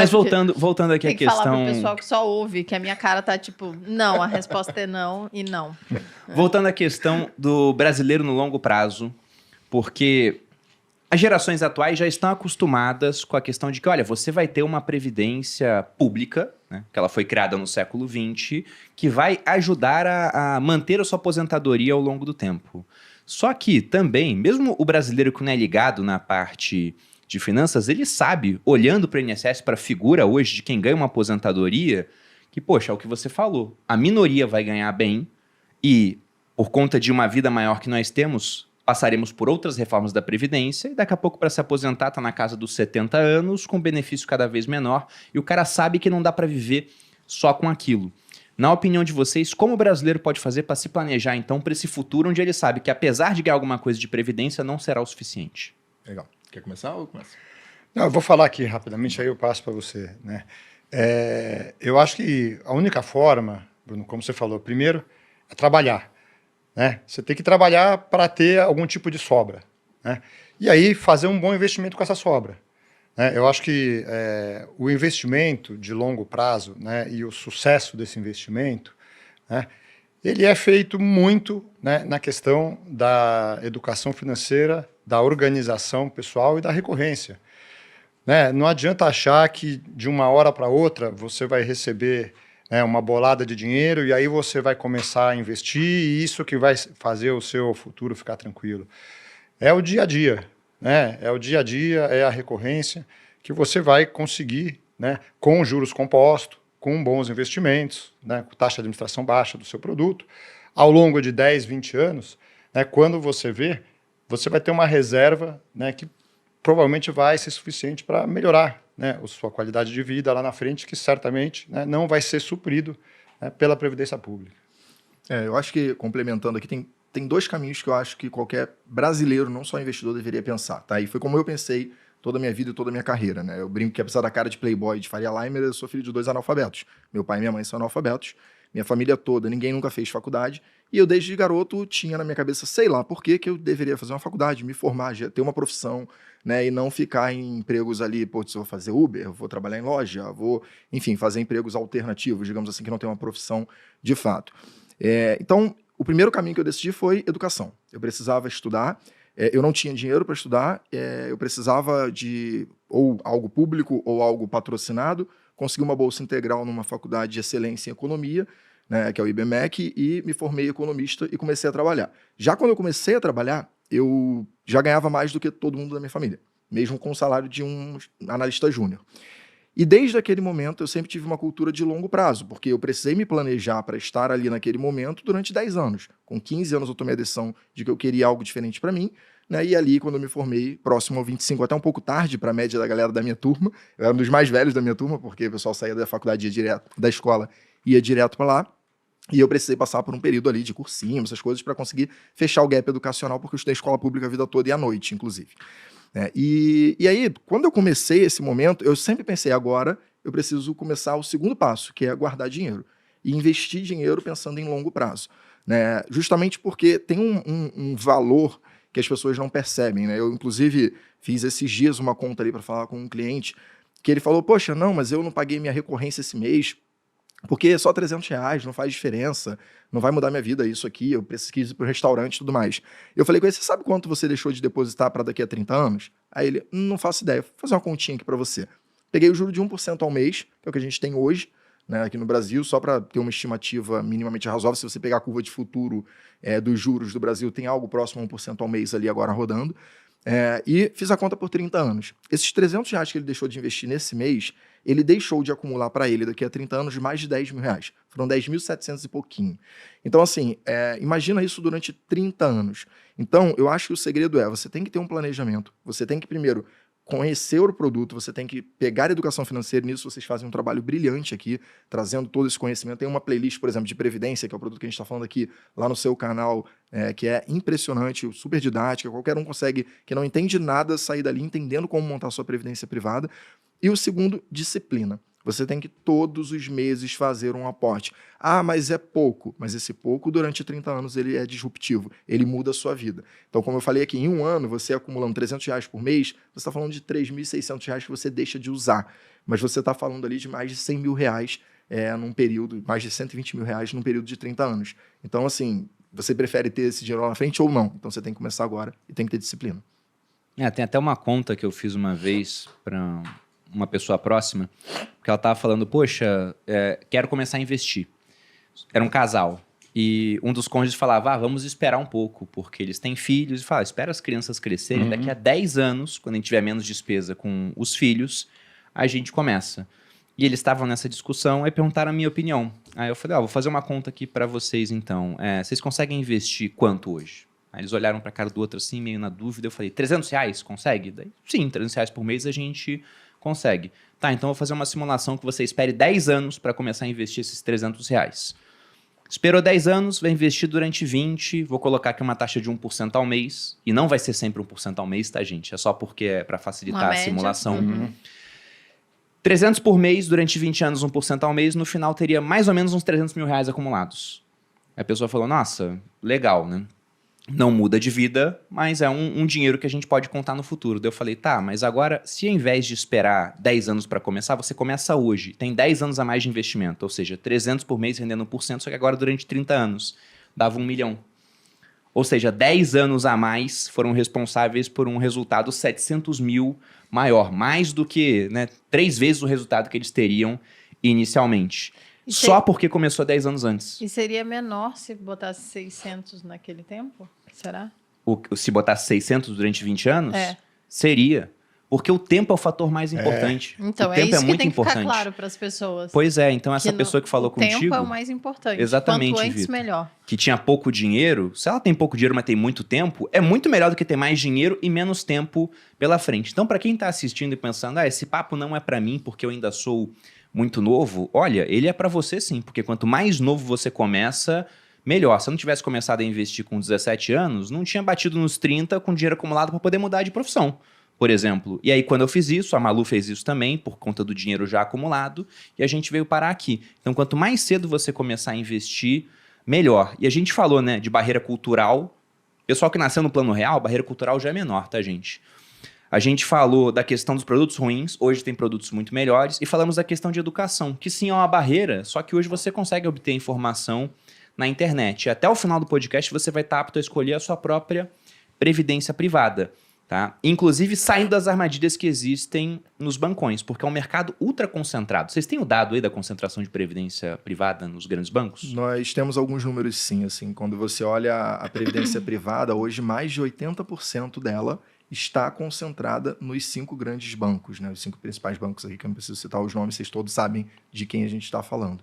Mas porque voltando aqui à tem que falar pro questão... pessoal que só ouve, que a minha cara tá tipo, não, a resposta é não e não. Voltando à questão do brasileiro no longo prazo, porque as gerações atuais já estão acostumadas com a questão de que, olha, você vai ter uma previdência pública, né, que ela foi criada no século XX, que vai ajudar a manter a sua aposentadoria ao longo do tempo. Só que também, mesmo o brasileiro que não é ligado na parte de finanças, ele sabe, olhando para o INSS, para a figura hoje de quem ganha uma aposentadoria, que, poxa, é o que você falou, a minoria vai ganhar bem e, por conta de uma vida maior que nós temos, passaremos por outras reformas da Previdência e daqui a pouco para se aposentar está na casa dos 70 anos, com benefício cada vez menor, e o cara sabe que não dá para viver só com aquilo. Na opinião de vocês, como o brasileiro pode fazer para se planejar então para esse futuro onde ele sabe que apesar de ganhar alguma coisa de Previdência, não será o suficiente? Legal. Quer começar ou começa? Não, eu vou falar aqui rapidamente, aí eu passo para você, né? Eu acho que a única forma, Bruno, como você falou, primeiro é trabalhar, né? Você tem que trabalhar para ter algum tipo de sobra, né? E aí fazer um bom investimento com essa sobra, né? Eu acho que o investimento de longo prazo, né, e o sucesso desse investimento, né, ele é feito muito, né, na questão da educação financeira, da organização pessoal e da recorrência, né? Não adianta achar que de uma hora para outra você vai receber, né, uma bolada de dinheiro e aí você vai começar a investir e isso que vai fazer o seu futuro ficar tranquilo. É o dia a dia, né? É o dia a dia, é a recorrência que você vai conseguir, né, com juros compostos, com bons investimentos, né, com taxa de administração baixa do seu produto, ao longo de 10, 20 anos, né, quando você vê, você vai ter uma reserva, né, que provavelmente vai ser suficiente para melhorar, né, a sua qualidade de vida lá na frente, que certamente, né, não vai ser suprido, né, pela Previdência Pública. Eu acho que, complementando aqui, tem dois caminhos que eu acho que qualquer brasileiro, não só investidor, deveria pensar, tá? E foi como eu pensei toda a minha vida e toda a minha carreira, né? Eu brinco que, apesar da cara de playboy e de Faria Limer, eu sou filho de 2 analfabetos. Meu pai e minha mãe são analfabetos. Minha família toda, ninguém nunca fez faculdade. E eu, desde garoto, tinha na minha cabeça, sei lá por quê, que eu deveria fazer uma faculdade, me formar, ter uma profissão, né? E não ficar em empregos ali, pô, se eu vou fazer Uber, vou trabalhar em loja, vou, enfim, fazer empregos alternativos, digamos assim, que não tem uma profissão de fato. Então, o primeiro caminho que eu decidi foi educação. Eu precisava estudar, eu não tinha dinheiro para estudar, eu precisava de ou algo público ou algo patrocinado, consegui uma bolsa integral numa faculdade de excelência em economia, né, que é o IBMEC, e me formei economista e comecei a trabalhar. Já quando eu comecei a trabalhar, eu já ganhava mais do que todo mundo da minha família, mesmo com o salário de um analista júnior. E desde aquele momento eu sempre tive uma cultura de longo prazo, porque eu precisei me planejar para estar ali naquele momento durante 10 anos. Com 15 anos eu tomei a decisão de que eu queria algo diferente para mim, né? E ali, quando eu me formei, próximo ao 25, até um pouco tarde para a média da galera da minha turma, eu era um dos mais velhos da minha turma, porque o pessoal saía da faculdade, ia direto, da escola, ia direto para lá. E eu precisei passar por um período ali de cursinho, essas coisas, para conseguir fechar o gap educacional, porque eu estudei escola pública a vida toda e à noite, inclusive. E aí, quando eu comecei esse momento, eu sempre pensei, agora eu preciso começar o segundo passo, que é guardar dinheiro. E investir dinheiro pensando em longo prazo, né? Justamente porque tem um valor que as pessoas não percebem, né? Eu, inclusive, fiz esses dias uma conta ali para falar com um cliente, que ele falou, poxa, não, mas eu não paguei minha recorrência esse mês, porque só R$300 não faz diferença, não vai mudar minha vida isso aqui, eu preciso ir para o restaurante e tudo mais. Eu falei com ele, você sabe quanto você deixou de depositar para daqui a 30 anos? Aí ele, não faço ideia, vou fazer uma continha aqui para você. Peguei o juro de 1% ao mês, que é o que a gente tem hoje, né, aqui no Brasil, só para ter uma estimativa minimamente razoável. Se você pegar a curva de futuro dos juros do Brasil, tem algo próximo a 1% ao mês ali agora rodando. E fiz a conta por 30 anos. Esses R$300 que ele deixou de investir nesse mês, ele deixou de acumular para ele daqui a 30 anos mais de R$10.000. Foram 10.700 e pouquinho. Então, assim, imagina isso durante 30 anos. Então, eu acho que o segredo você tem que ter um planejamento. Você tem que, primeiro, conhecer o produto, você tem que pegar a educação financeira. Nisso vocês fazem um trabalho brilhante aqui, trazendo todo esse conhecimento. Tem uma playlist, por exemplo, de Previdência, que é o produto que a gente está falando aqui, lá no seu canal, que é impressionante, super didática, qualquer um consegue, que não entende nada, sair dali entendendo como montar a sua previdência privada. E o segundo, disciplina. você tem que todos os meses fazer um aporte. Ah, mas é pouco. Mas esse pouco, durante 30 anos, ele é disruptivo. Ele muda a sua vida. Então, como eu falei aqui, em um ano, você acumulando R$300 por mês, você está falando de R$3.600 que você deixa de usar. Mas você está falando ali de mais de R$100 mil num período, mais de R$120 mil num período de 30 anos. Então, assim, você prefere ter esse dinheiro lá na frente ou não? Então, você tem que começar agora e tem que ter disciplina. Tem até uma conta que eu fiz uma vez para uma pessoa próxima, que ela tava falando, poxa, quero começar a investir. Era um casal. E um dos cônjuges falava, vamos esperar um pouco, porque eles têm filhos. E fala, espera as crianças crescerem, daqui a 10 anos, quando a gente tiver menos despesa com os filhos, a gente começa. E eles estavam nessa discussão e perguntaram a minha opinião. Aí eu falei, vou fazer uma conta aqui para vocês então. Vocês conseguem investir quanto hoje? Aí eles olharam para a cara do outro assim, meio na dúvida. Eu falei, R$300 consegue? Daí, sim, R$300 por mês a gente consegue. Tá, então eu vou fazer uma simulação que você espere 10 anos para começar a investir esses R$300. Esperou 10 anos, vai investir durante 20, vou colocar aqui uma taxa de 1% ao mês, e não vai ser sempre 1% ao mês, tá, gente? É só porque é para facilitar a simulação. 300 por mês, durante 20 anos, 1% ao mês, no final teria mais ou menos uns R$300 mil acumulados. Aí a pessoa falou, nossa, legal, né? Não muda de vida, mas é um dinheiro que a gente pode contar no futuro. Daí eu falei, tá, mas agora, se ao invés de esperar 10 anos para começar, você começa hoje, tem 10 anos a mais de investimento, ou seja, 300 por mês rendendo 1%, só que agora durante 30 anos, dava 1 milhão. Ou seja, 10 anos a mais foram responsáveis por um resultado 700 mil maior, mais do que 3 vezes o resultado que eles teriam inicialmente. Só porque começou 10 anos antes. E seria menor se botasse 600 naquele tempo? Será? Se botasse 600 durante 20 anos? É. Seria. Porque o tempo é o fator mais importante. Então, o tempo é isso que muito tem importante. que ficar claro para as pessoas. Pois é, então essa pessoa que falou contigo... O tempo é o mais importante. Exatamente, Quanto antes, Vitor, melhor. que tinha pouco dinheiro, se ela tem pouco dinheiro, mas tem muito tempo, é muito melhor do que ter mais dinheiro e menos tempo pela frente. Então, para quem está assistindo e pensando, esse papo não é para mim porque eu ainda sou muito novo, olha, ele é para você sim, porque quanto mais novo você começa, melhor. Se eu não tivesse começado a investir com 17 anos, não tinha batido nos 30 com dinheiro acumulado para poder mudar de profissão, por exemplo. E aí, quando eu fiz isso, a Malu fez isso também, por conta do dinheiro já acumulado, e a gente veio parar aqui. Então, quanto mais cedo você começar a investir, melhor. E a gente falou, de barreira cultural. Pessoal que nasceu no plano real, a barreira cultural já é menor, tá, gente? A gente falou da questão dos produtos ruins, hoje tem produtos muito melhores, e falamos da questão de educação, que sim é uma barreira, só que hoje você consegue obter informação na internet. E até o final do podcast você vai estar apto a escolher a sua própria previdência privada. Tá? Inclusive saindo das armadilhas que existem nos bancões, porque é um mercado ultra concentrado. Vocês têm o dado aí da concentração de previdência privada nos grandes bancos? Nós temos alguns números sim, assim, quando você olha a previdência privada, hoje mais de 80% dela está concentrada nos 5 grandes bancos, os 5 principais bancos aí, que eu não preciso citar os nomes, vocês todos sabem de quem a gente está falando.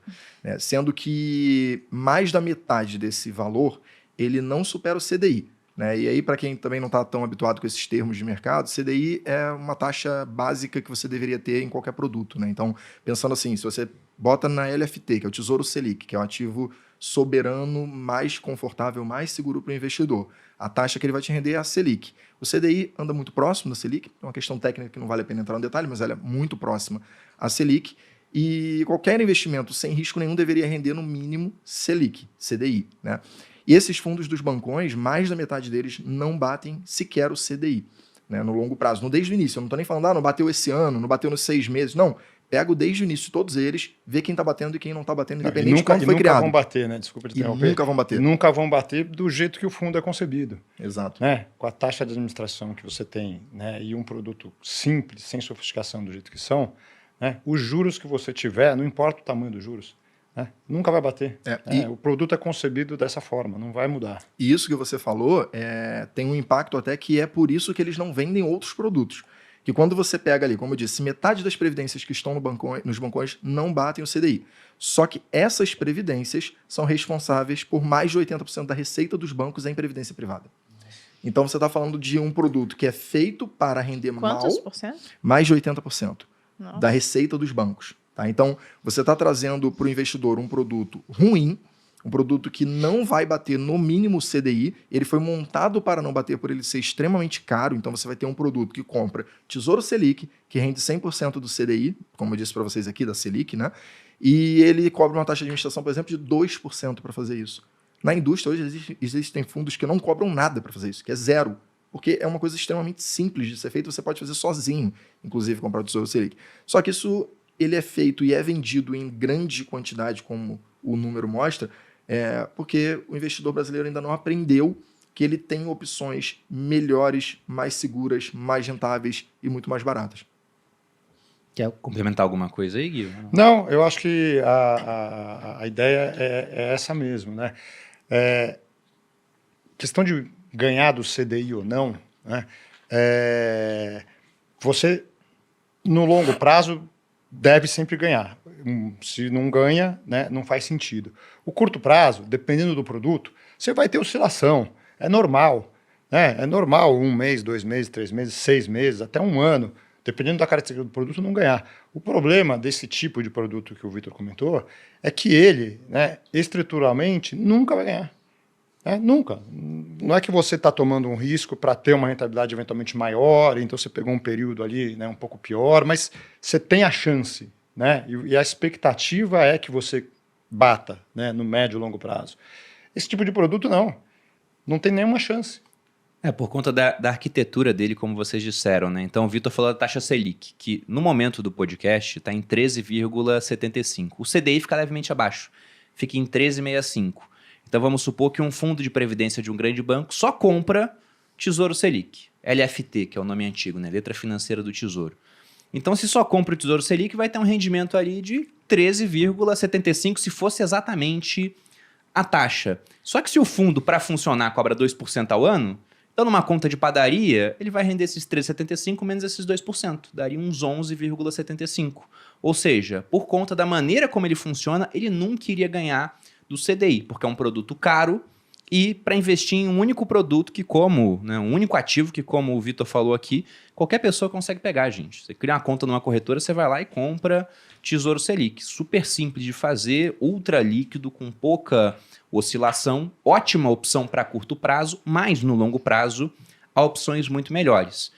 Sendo que mais da metade desse valor, ele não supera o CDI. E aí, para quem também não está tão habituado com esses termos de mercado, CDI é uma taxa básica que você deveria ter em qualquer produto. Então, pensando assim, se você bota na LFT, que é o Tesouro Selic, que é o ativo soberano mais confortável, mais seguro para o investidor, a taxa que ele vai te render é a Selic. O CDI anda muito próximo da Selic, é uma questão técnica que não vale a pena entrar no detalhe, mas ela é muito próxima à Selic, e qualquer investimento sem risco nenhum deveria render no mínimo Selic, CDI, E esses fundos dos bancões, mais da metade deles não batem sequer o CDI, no longo prazo, no desde o início. Eu não estou nem falando, não bateu esse ano, não bateu nos 6 meses, não. Pego desde o início de todos eles, vê quem está batendo e quem não está batendo, independente de como foi criado. Nunca vão bater, Desculpa te interromper. Nunca vão bater. Nunca vão bater do jeito que o fundo é concebido. Exato. Com a taxa de administração que você tem, e um produto simples, sem sofisticação do jeito que são, os juros que você tiver, não importa o tamanho dos juros, nunca vai bater. O produto é concebido dessa forma, não vai mudar. E isso que você falou tem um impacto até que é por isso que eles não vendem outros produtos. Que quando você pega ali, como eu disse, metade das previdências que estão nos bancões não batem o CDI. Só que essas previdências são responsáveis por mais de 80% da receita dos bancos em previdência privada. Então você está falando de um produto que é feito para render Quantos por cento? Mais de 80% Nossa. da receita dos bancos. Então você está trazendo para o investidor um produto ruim, um produto que não vai bater no mínimo o CDI, ele foi montado para não bater por ele ser extremamente caro, então você vai ter um produto que compra Tesouro Selic, que rende 100% do CDI, como eu disse para vocês aqui, da Selic, né? E ele cobra uma taxa de administração, por exemplo, de 2% para fazer isso. Na indústria, hoje, existem fundos que não cobram nada para fazer isso, que é zero. Porque é uma coisa extremamente simples de ser feita, você pode fazer sozinho, inclusive comprar o Tesouro Selic. Só que isso ele é feito e é vendido em grande quantidade, como o número mostra, porque o investidor brasileiro ainda não aprendeu que ele tem opções melhores, mais seguras, mais rentáveis e muito mais baratas. Quer complementar alguma coisa aí, Gui? Não, eu acho que a ideia é essa mesmo, né? Questão de ganhar do CDI ou não, né? Você, no longo prazo, deve sempre ganhar. Se não ganha, né, não faz sentido. O curto prazo, dependendo do produto, você vai ter oscilação. É normal. Né? É normal 1 mês, 2 meses, 3 meses, 6 meses, até 1 ano, dependendo da característica do produto, não ganhar. O problema desse tipo de produto que o Vitor comentou é que ele, né, estruturalmente, nunca vai ganhar. Nunca. Não é que você está tomando um risco para ter uma rentabilidade eventualmente maior, então você pegou um período ali, né, um pouco pior, mas você tem a chance, né, e a expectativa é que você bata, né, no médio e longo prazo. Esse tipo de produto não tem nenhuma chance. Por conta da arquitetura dele, como vocês disseram, né? Então o Vitor falou da taxa Selic, que no momento do podcast está em 13,75. O CDI fica levemente abaixo, fica em 13,65. Então vamos supor que um fundo de previdência de um grande banco só compra Tesouro Selic, LFT, que é o nome antigo, né? Letra Financeira do Tesouro. Então se só compra o Tesouro Selic, vai ter um rendimento ali de 13,75 se fosse exatamente a taxa. Só que se o fundo, para funcionar, cobra 2% ao ano, então numa conta de padaria, ele vai render esses 13,75 menos esses 2%, daria uns 11,75. Ou seja, por conta da maneira como ele funciona, ele nunca iria ganhar do CDI, porque é um produto caro e para investir em um único produto que um único ativo que, como o Vitor falou aqui, qualquer pessoa consegue pegar, gente. Você cria uma conta numa corretora, você vai lá e compra Tesouro Selic. Super simples de fazer, ultra líquido, com pouca oscilação, ótima opção para curto prazo, mas no longo prazo há opções muito melhores.